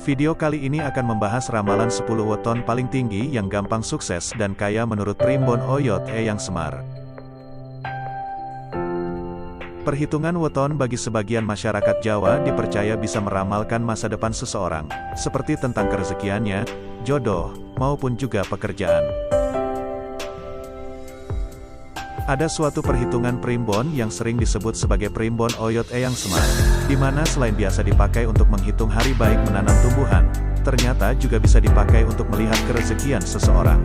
Video kali ini akan membahas ramalan 10 weton paling tinggi yang gampang sukses dan kaya menurut Primbon Oyot Eyang Semar. Perhitungan weton bagi sebagian masyarakat Jawa dipercaya bisa meramalkan masa depan seseorang, seperti tentang kerezekiannya, jodoh, maupun juga pekerjaan. Ada suatu perhitungan primbon yang sering disebut sebagai Primbon Oyot Eyang Semar, di mana selain biasa dipakai untuk menghitung hari baik menanam tumbuhan, ternyata juga bisa dipakai untuk melihat kerezekian seseorang.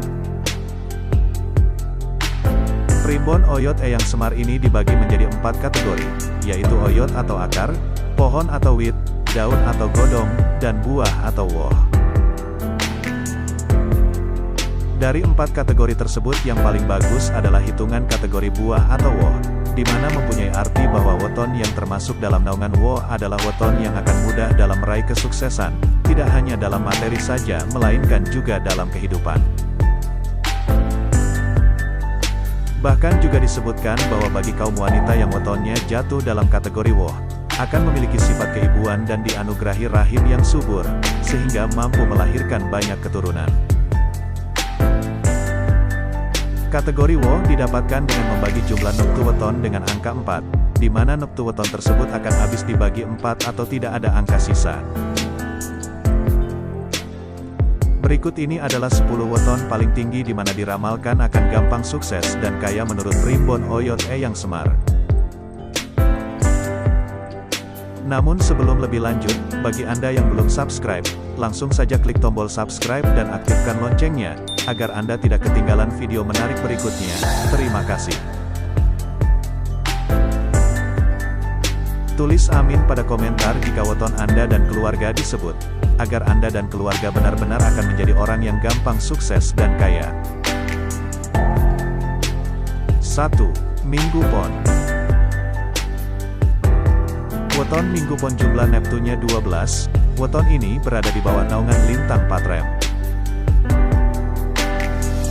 Primbon Oyot Eyang Semar ini dibagi menjadi 4 kategori, yaitu oyot atau akar, pohon atau wit, daun atau godong, dan buah atau woh. Dari 4 kategori tersebut yang paling bagus adalah hitungan kategori buah atau woh, di mana mempunyai arti bahwa weton yang termasuk dalam naungan woh adalah weton yang akan mudah dalam meraih kesuksesan, tidak hanya dalam materi saja melainkan juga dalam kehidupan. Bahkan juga disebutkan bahwa bagi kaum wanita yang wetonnya jatuh dalam kategori woh, akan memiliki sifat keibuan dan dianugerahi rahim yang subur, sehingga mampu melahirkan banyak keturunan. Kategori woh didapatkan dengan membagi jumlah neptu weton dengan angka 4, di mana neptu weton tersebut akan habis dibagi 4 atau tidak ada angka sisa. Berikut ini adalah 10 weton paling tinggi di mana diramalkan akan gampang sukses dan kaya menurut Primbon Oyot Eyang Semar. Namun sebelum lebih lanjut, bagi Anda yang belum subscribe, langsung saja klik tombol subscribe dan aktifkan loncengnya, agar Anda tidak ketinggalan video menarik berikutnya. Terima kasih. Tulis amin pada komentar jika weton Anda dan keluarga disebut, agar Anda dan keluarga benar-benar akan menjadi orang yang gampang sukses dan kaya. 1. Minggu Pon. Weton Minggu Pon jumlah neptunya 12, weton ini berada di bawah naungan lintang Patrem.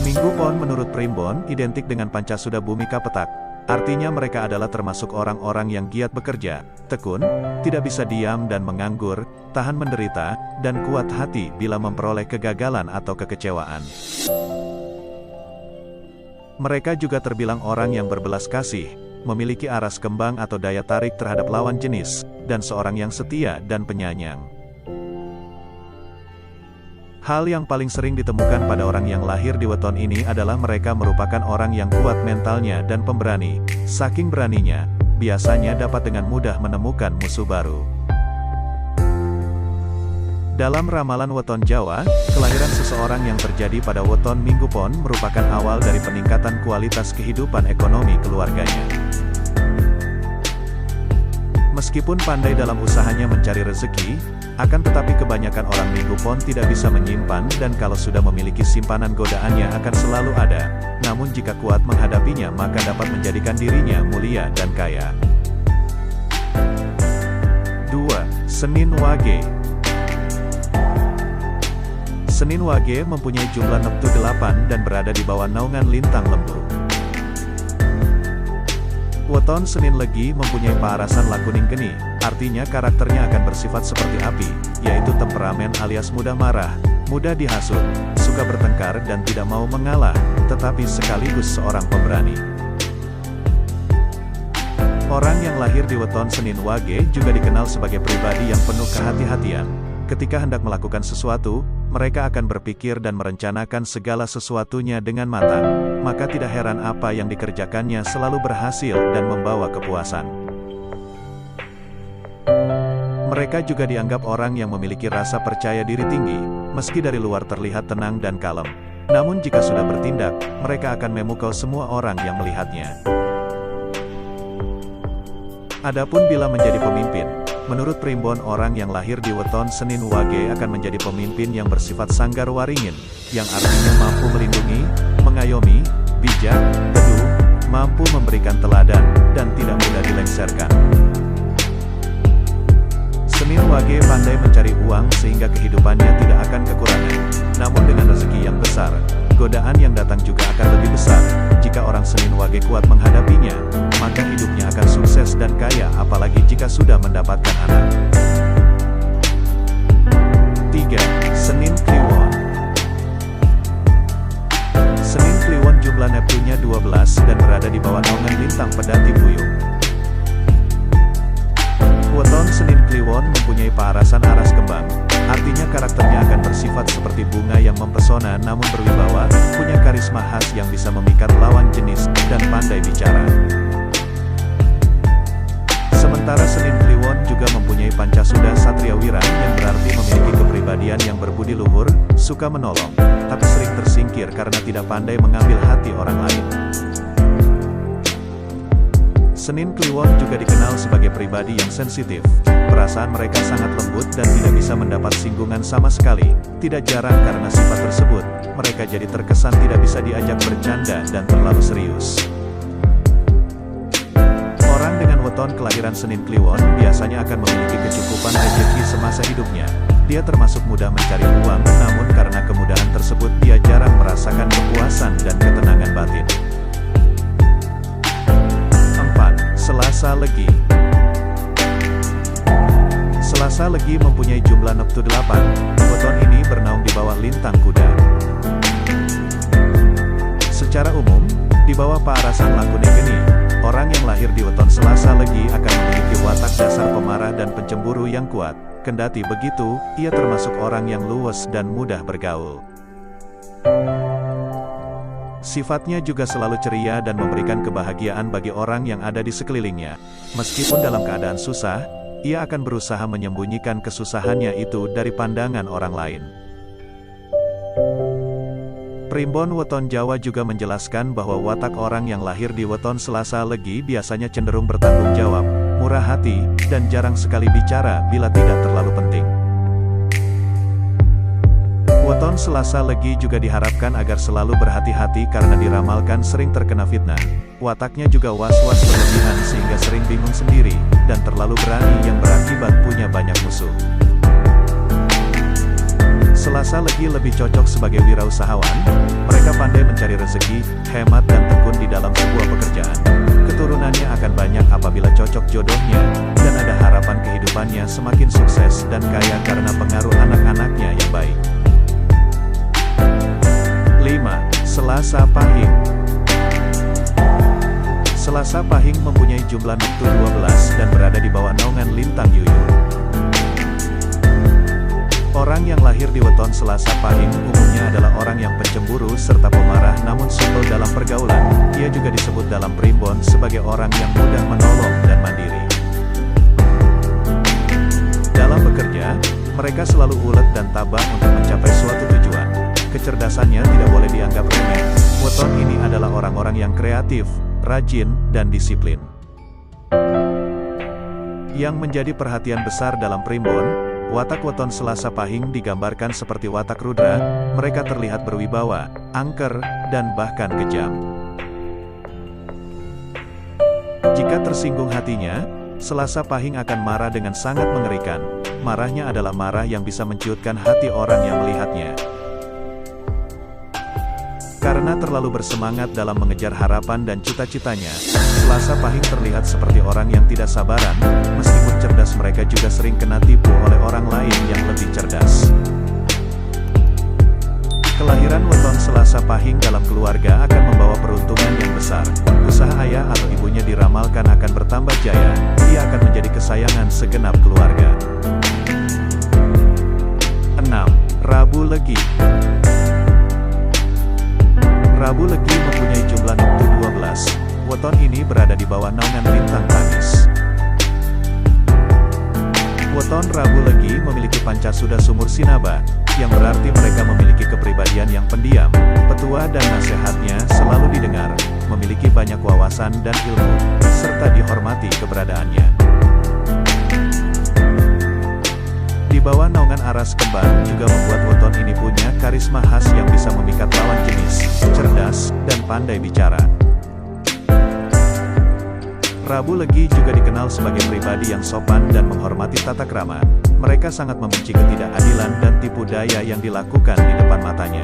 Minggu Pon menurut Primbon identik dengan Pancasuda Bhumika Petak, artinya mereka adalah termasuk orang-orang yang giat bekerja, tekun, tidak bisa diam dan menganggur, tahan menderita, dan kuat hati bila memperoleh kegagalan atau kekecewaan. Mereka juga terbilang orang yang berbelas kasih, memiliki aras kembang atau daya tarik terhadap lawan jenis, dan seorang yang setia dan penyayang. Hal yang paling sering ditemukan pada orang yang lahir di weton ini adalah mereka merupakan orang yang kuat mentalnya dan pemberani. Saking beraninya, biasanya dapat dengan mudah menemukan musuh baru. Dalam ramalan weton Jawa, kelahiran seseorang yang terjadi pada weton Minggu Pon merupakan awal dari peningkatan kualitas kehidupan ekonomi keluarganya. Meskipun pandai dalam usahanya mencari rezeki, akan tetapi kebanyakan orang Minggu Pon tidak bisa menyimpan dan kalau sudah memiliki simpanan godaannya akan selalu ada. Namun jika kuat menghadapinya maka dapat menjadikan dirinya mulia dan kaya. 2. Senin Wage. Senin Wage mempunyai jumlah neptu 8 dan berada di bawah naungan lintang Lembu. Weton Senin Legi mempunyai paarasan lakuning geni, artinya karakternya akan bersifat seperti api, yaitu temperamen alias mudah marah, mudah dihasut, suka bertengkar dan tidak mau mengalah, tetapi sekaligus seorang pemberani. Orang yang lahir di weton Senin Wage juga dikenal sebagai pribadi yang penuh kehati-hatian. Ketika hendak melakukan sesuatu, mereka akan berpikir dan merencanakan segala sesuatunya dengan matang, maka tidak heran apa yang dikerjakannya selalu berhasil dan membawa kepuasan. Mereka juga dianggap orang yang memiliki rasa percaya diri tinggi, meski dari luar terlihat tenang dan kalem. Namun jika sudah bertindak, mereka akan memukau semua orang yang melihatnya. Adapun bila menjadi pemimpin, menurut Primbon orang yang lahir di weton Senin Wage akan menjadi pemimpin yang bersifat sanggar waringin, yang artinya mampu melindungi, mengayomi, bijak, teduh, mampu memberikan teladan, dan tidak mudah dilengsarkan. Senin Wage pandai mencari uang sehingga kehidupannya tidak akan kekurangan. Namun dengan rezeki yang besar, godaan yang datang juga akan lebih besar. Jika orang Senin Wage kuat menghadapinya, maka hidupnya akan sukses dan kaya apalagi jika sudah mendapatkan anak. 3. Senin Kliwon. Senin Kliwon jumlah Neptunnya 12 dan berada di bawah naungan lintang Pedati Buyung. Weton Senin Kliwon mempunyai paarasan aras kembang, artinya karakternya akan bersifat seperti bunga yang mempesona namun berwibawa, punya karisma khas yang bisa memikat lawan jenis, dan pandai bicara. Sementara Senin Kliwon juga mempunyai Pancasuda Satria Wira yang berarti memiliki kepribadian yang berbudi luhur, suka menolong, tapi sering tersingkir karena tidak pandai mengambil hati orang lain. Senin Kliwon juga dikenal sebagai pribadi yang sensitif. Perasaan mereka sangat lembut dan tidak bisa mendapat singgungan sama sekali. Tidak jarang karena sifat tersebut, mereka jadi terkesan tidak bisa diajak bercanda dan terlalu serius. Orang dengan weton kelahiran Senin Kliwon biasanya akan memiliki kecukupan rezeki semasa hidupnya. Dia termasuk mudah mencari uang, namun karena kemudahan tersebut dia jarang merasakan kepuasan dan ketenangan batin. Selasa Legi. Selasa Legi mempunyai jumlah neptu 8, weton ini bernaung di bawah lintang kuda. Secara umum, di bawah paarasan Lakune Geni, orang yang lahir di weton Selasa Legi akan memiliki watak dasar pemarah dan pencemburu yang kuat. Kendati begitu, ia termasuk orang yang luwes dan mudah bergaul. Sifatnya juga selalu ceria dan memberikan kebahagiaan bagi orang yang ada di sekelilingnya. Meskipun dalam keadaan susah, ia akan berusaha menyembunyikan kesusahannya itu dari pandangan orang lain. Primbon Weton Jawa juga menjelaskan bahwa watak orang yang lahir di weton Selasa Legi biasanya cenderung bertanggung jawab, murah hati, dan jarang sekali bicara bila tidak terlalu penting. Weton Selasa Legi juga diharapkan agar selalu berhati-hati karena diramalkan sering terkena fitnah. Wataknya juga was-was berlebihan sehingga sering bingung sendiri, dan terlalu berani yang berakibat punya banyak musuh. Selasa Legi lebih cocok sebagai wirausahawan. Mereka pandai mencari rezeki, hemat dan tekun di dalam sebuah pekerjaan. Keturunannya akan banyak apabila cocok jodohnya, dan ada harapan kehidupannya semakin sukses dan kaya karena pengaruh anak-anaknya yang baik. 5. Selasa Pahing. Selasa Pahing mempunyai jumlah neptu 12 dan berada di bawah naungan lintang Yuyu. Orang yang lahir di weton Selasa Pahing umumnya adalah orang yang pencemburu serta pemarah namun supel dalam pergaulan. Ia juga disebut dalam primbon sebagai orang yang mudah menolong dan mandiri. Dalam bekerja, mereka selalu ulet dan tabah untuk mencapai suatu tujuan. Kecerdasannya tidak boleh dianggap remeh. Weton ini adalah orang-orang yang kreatif, rajin, dan disiplin. Yang menjadi perhatian besar dalam primbon, watak weton Selasa Pahing digambarkan seperti watak Rudra. Mereka terlihat berwibawa, angker, dan bahkan kejam. Jika tersinggung hatinya, Selasa Pahing akan marah dengan sangat mengerikan. Marahnya adalah marah yang bisa menciutkan hati orang yang melihatnya. Karena terlalu bersemangat dalam mengejar harapan dan cita-citanya, Selasa Pahing terlihat seperti orang yang tidak sabaran. Meskipun cerdas, mereka juga sering kena tipu oleh orang lain yang lebih cerdas. Kelahiran weton Selasa Pahing dalam keluarga akan membawa peruntungan yang besar. Usaha ayah atau ibunya diramalkan akan bertambah jaya. Ia akan menjadi kesayangan segenap keluarga. 6. Rabu Legi. Rabu Legi mempunyai jumlah neptu 12. Weton ini berada di bawah naungan lintang Tangis. Weton Rabu Legi memiliki Pancasuda Sumur Sinaba, yang berarti mereka memiliki kepribadian yang pendiam, petua dan nasihatnya selalu didengar, memiliki banyak wawasan dan ilmu, serta dihormati keberadaannya. Di bawah naungan aras kembang juga membuat weton ini punya karisma khas yang bisa memikat lawan jenis, cerdas, dan pandai bicara. Rabu Legi juga dikenal sebagai pribadi yang sopan dan menghormati tata krama. Mereka sangat membenci ketidakadilan dan tipu daya yang dilakukan di depan matanya.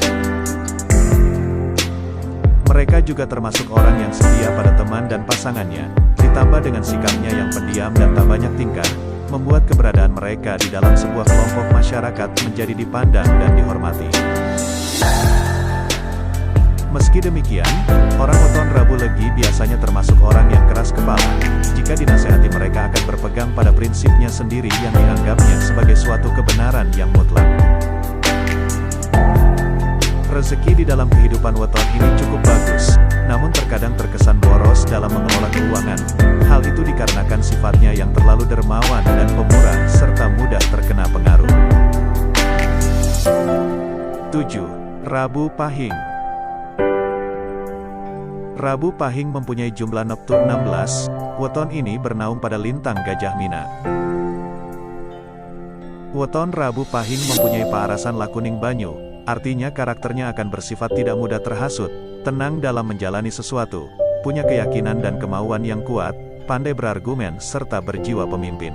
Mereka juga termasuk orang yang setia pada teman dan pasangannya. Ditambah dengan sikapnya yang pendiam dan tak banyak tingkah, membuat keberadaan mereka di dalam sebuah kelompok masyarakat menjadi dipandang dan dihormati. Meski demikian, orang weton Rabu Legi biasanya termasuk orang yang keras kepala. Jika dinasehati, mereka akan berpegang pada prinsipnya sendiri yang dianggapnya sebagai suatu kebenaran yang mutlak. Rezeki di dalam kehidupan weton ini cukup bagus, namun terkadang terkesan boros dalam mengelola keuangan. Hal itu dikarenakan sifatnya yang terlalu dermawan dan pemurah, serta mudah terkena pengaruh. 7. Rabu Pahing. Rabu Pahing mempunyai jumlah neptu 16, weton ini bernaung pada lintang Gajah Mina. Weton Rabu Pahing mempunyai paarasan lakuning banyu, artinya karakternya akan bersifat tidak mudah terhasut, tenang dalam menjalani sesuatu, punya keyakinan dan kemauan yang kuat, pandai berargumen, serta berjiwa pemimpin.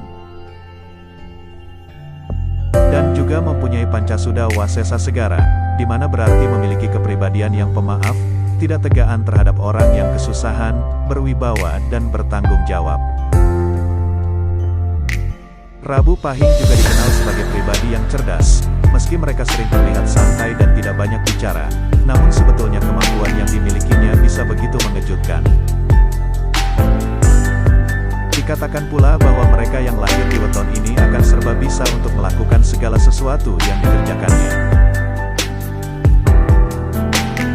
Dan juga mempunyai Pancasuda Wasesa Segara, di mana berarti memiliki kepribadian yang pemaaf, tidak tegaan terhadap orang yang kesusahan, berwibawa, dan bertanggung jawab. Rabu Pahing juga dikenal sebagai pribadi yang cerdas. Meski mereka sering terlihat santai dan tidak banyak bicara, namun sebetulnya kemampuan yang dimilikinya bisa begitu mengejutkan. Dikatakan pula bahwa mereka yang lahir di weton ini akan serba bisa untuk melakukan segala sesuatu yang dikerjakannya.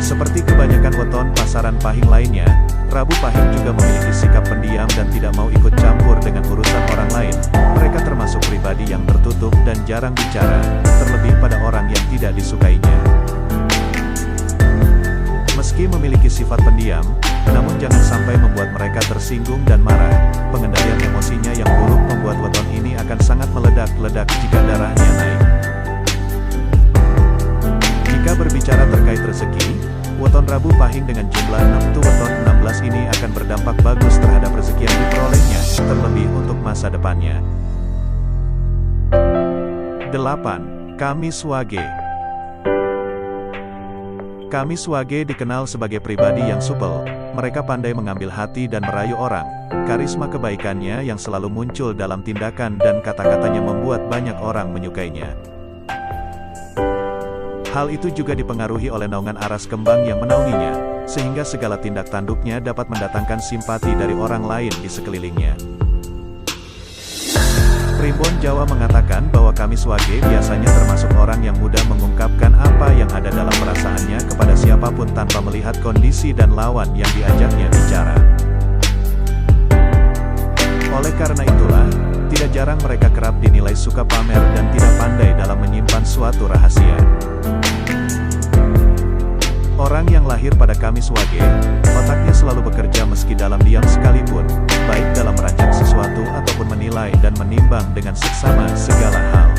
Seperti kebanyakan weton pasaran Pahing lainnya, Rabu Pahing juga memiliki sikap pendiam dan tidak mau ikut campur dengan urusan orang lain. Mereka termasuk pribadi yang tertutup dan jarang bicara, terlebih pada orang yang tidak disukainya. Meski memiliki sifat pendiam, namun jangan sampai membuat mereka tersinggung dan marah. Pengendalian emosinya yang buruk membuat weton ini akan sangat meledak-ledak jika darahnya naik. Jika berbicara terkait rezeki, weton Rabu Pahing dengan jumlah neptu weton 16 ini akan berdampak bagus terhadap rezeki yang diperolehnya, terlebih untuk masa depannya. 8. Kamis Wage. Kamis Wage dikenal sebagai pribadi yang supel, mereka pandai mengambil hati dan merayu orang. Karisma kebaikannya yang selalu muncul dalam tindakan dan kata-katanya membuat banyak orang menyukainya. Hal itu juga dipengaruhi oleh naungan aras kembang yang menaunginya, sehingga segala tindak tanduknya dapat mendatangkan simpati dari orang lain di sekelilingnya. Primbon Jawa mengatakan bahwa Kamis Wage biasanya termasuk orang yang mudah mengungkapkan apa yang ada dalam perasaannya kepada siapapun tanpa melihat kondisi dan lawan yang diajaknya bicara. Oleh karena itulah, tidak jarang mereka kerap dinilai suka pamer dan tidak pandai dalam menyimpan suatu rahasia. Orang yang lahir pada Kamis Wage, otaknya selalu bekerja meski dalam diam sekalipun, baik dalam merancang sesuatu ataupun menilai dan menimbang dengan seksama segala hal.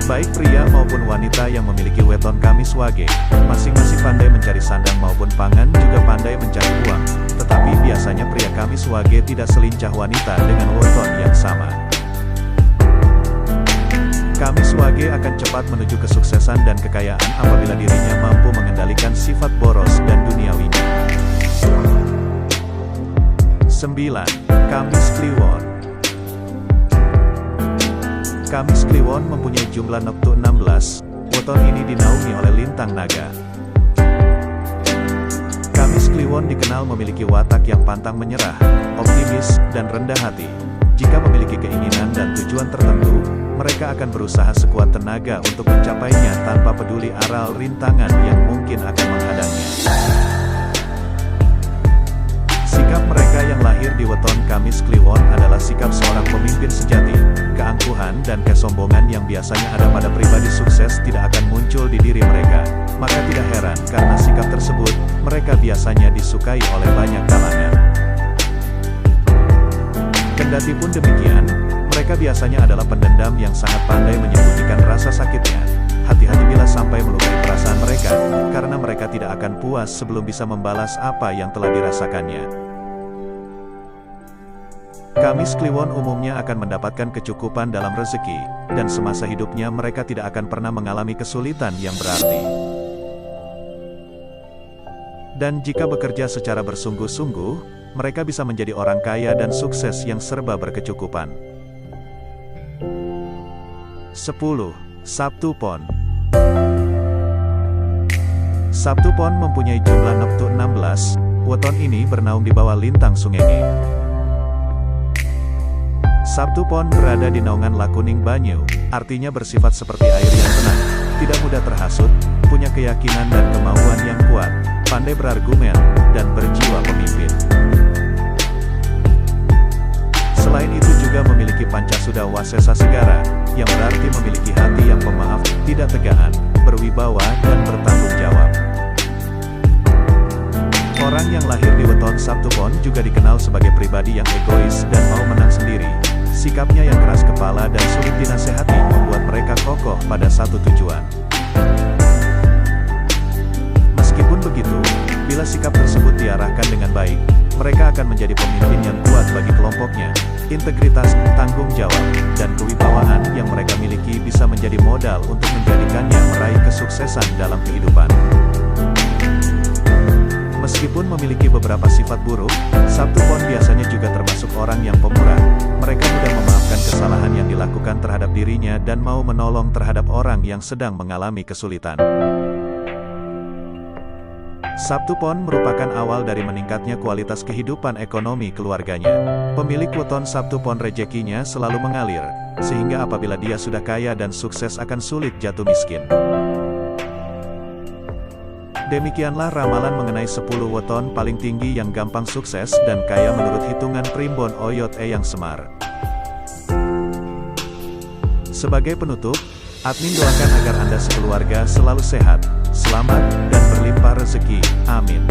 Baik pria maupun wanita yang memiliki weton Kamis Wage, masing-masing pandai mencari sandang maupun pangan, juga pandai mencari uang, tetapi biasanya pria Kamis Wage tidak selincah wanita dengan weton yang sama. Kamis Wage akan cepat menuju kesuksesan dan kekayaan apabila dirinya mampu mengendalikan sifat boros dan duniawinya. 9. Kamis Kliwon. Kamis Kliwon mempunyai jumlah neptu 16, weton ini dinaungi oleh lintang naga. Kamis Kliwon dikenal memiliki watak yang pantang menyerah, optimis, dan rendah hati. Jika memiliki keinginan dan tujuan tertentu, mereka akan berusaha sekuat tenaga untuk mencapainya tanpa peduli aral rintangan yang mungkin akan menghadangnya. Sikap mereka yang lahir di weton Kamis Kliwon adalah sikap seorang pemimpin sejati. Keangkuhan dan kesombongan yang biasanya ada pada pribadi sukses tidak akan muncul di diri mereka. Maka tidak heran karena sikap tersebut, mereka biasanya disukai oleh banyak kalangan. Kendati pun demikian, mereka biasanya adalah pendendam yang sangat pandai menyembunyikan rasa sakitnya. Hati-hati bila sampai melukai perasaan mereka, karena mereka tidak akan puas sebelum bisa membalas apa yang telah dirasakannya. Kamis Kliwon umumnya akan mendapatkan kecukupan dalam rezeki, dan semasa hidupnya mereka tidak akan pernah mengalami kesulitan yang berarti. Dan jika bekerja secara bersungguh-sungguh, mereka bisa menjadi orang kaya dan sukses yang serba berkecukupan. 10. Sabtu Pon. Sabtu Pon mempunyai jumlah neptu 16, weton ini bernaung di bawah lintang Sungenge. Sabtu Pon berada di naungan Lakuning Banyu, artinya bersifat seperti air yang tenang, tidak mudah terhasut, punya keyakinan dan kemauan yang kuat, pandai berargumen, dan berjiwa pemimpin. Selain itu juga memiliki Pancasuda Wasesa Segara, yang berarti memiliki hati yang pemaaf, tidak tegaan, berwibawa, dan bertanggung jawab. Orang yang lahir di weton Sabtu Pon juga dikenal sebagai pribadi yang egois dan mau menang sendiri. Sikapnya yang keras kepala dan sulit dinasehati membuat mereka kokoh pada satu tujuan. Meskipun begitu, bila sikap tersebut diarahkan dengan baik, mereka akan menjadi pemimpin yang kuat bagi kelompoknya. Integritas, tanggung jawab, dan kewibawaan yang mereka miliki bisa menjadi modal untuk menjadikannya meraih kesuksesan dalam kehidupan. Meskipun memiliki beberapa sifat buruk, Sabtu Pon biasanya juga termasuk orang yang pemurah. Mereka mudah memaafkan kesalahan yang dilakukan terhadap dirinya dan mau menolong terhadap orang yang sedang mengalami kesulitan. Sabtu Pon merupakan awal dari meningkatnya kualitas kehidupan ekonomi keluarganya. Pemilik weton Sabtu Pon rezekinya selalu mengalir, sehingga apabila dia sudah kaya dan sukses akan sulit jatuh miskin. Demikianlah ramalan mengenai 10 weton paling tinggi yang gampang sukses dan kaya menurut hitungan Primbon Oyot Eyang Semar. Sebagai penutup, admin doakan agar Anda sekeluarga selalu sehat, selamat, dan berlimpah rezeki. Amin.